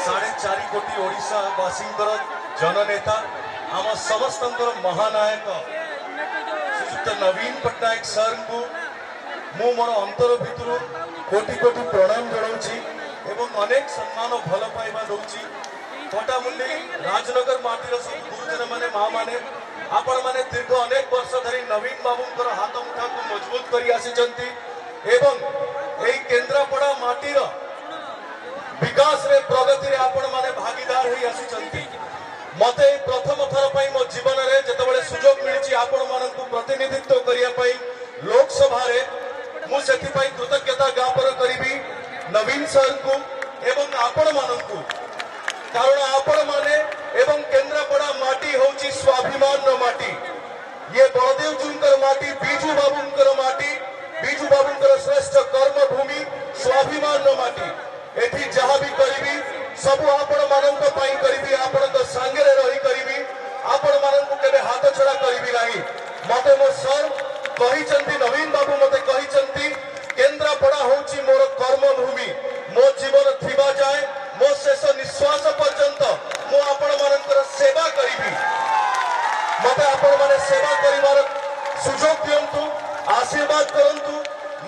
साढ़े 4 कोटी ओडिशावासी जननेता आम समस्त महानायक श्रीजुक्त नवीन पट्टनायक सर को मु मोर अंतर भितर कोटि कोटि प्रणाम जनाऊँगी एवं अनेक सम्मान भल पाइबा दूची फटामुंडी राजनगर माटीर सब गुरुजन माने माँ माने आपण माने दीर्घ अनेक वर्ष धरी नवीन बाबूंकर हाथ मुठा को मजबूत करी आसिचंती एवं एई केंद्रापड़ा माटीर विकास रे प्रगति रे आपण माने भागीदार होई आसिचंती मते प्रथम थर पई मो जीवन रे जतबेले सुजोग मिलिछि आपण मानकु प्रतिनिधित्व करिया पई लोकसभा रे मु सेति पई कृतज्ञता ज्ञापन करिबी नवीन सर को एवं आपण मानकु कारण आपण माने एवं केंद्रापड़ा माटी होची स्वाभिमान माटी ये बलदेव जूंकर माटी बीजू बाबूंकर माटी बीजू बाबूंकर श्रेष्ठ कर्म भूमि स्वाभिमान माटी एठी जहाँ भी करी सब आपण मानक करी आपण सांगे रही करी आपण मानक केबे हाथ छड़ा करी नहीं मते मो सर कही नवीन बाबू मते कही केंद्रापड़ा होची मोर कर्म भूमि मो जीवन थिबा जाए मो शेष निश्वास पर्यंत मो आपण मानकर सेवा करी मते आपण माने सेवा करिवार सुजोग दियंतु आशीर्वाद करंतु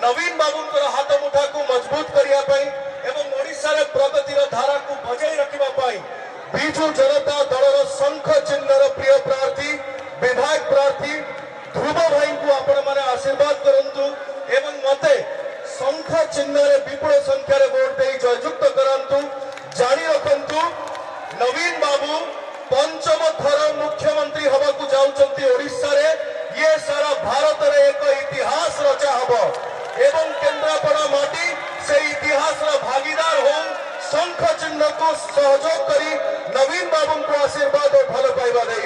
नवीन बाबूंकर हाथ मुठा को मजबूत करिया पई एवं ओडिशा रे प्रगतिर धारा को बजाई रखिबा पई बीजू जनता दलर शंख चिन्हर प्रिय प्रार्थी विधायक प्रार्थी ध्रुव भाई को आपण माने आशीर्वाद करंतु एवं मते शंख चिन्ह रे विपुल संख्या रे वोट दे जययुक्त करंतु जानी रखंतु नवीन बाबू पंचम थर मुख्यमंत्री हवा को जाउचंती ओडिशा रे ये सारा भारत रे एक इतिहास रचा हबो एवं केंद्रापड़ा माटी से इतिहास रा भागीदार हो शंख चिन्ह को सहयोग करी नवीन बाबू को आशीर्वाद और भल पाइबा दे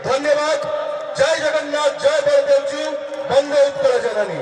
धन्यवाद। जय जगन्नाथ जय बलदेव जी वंदे उत्कल जननी।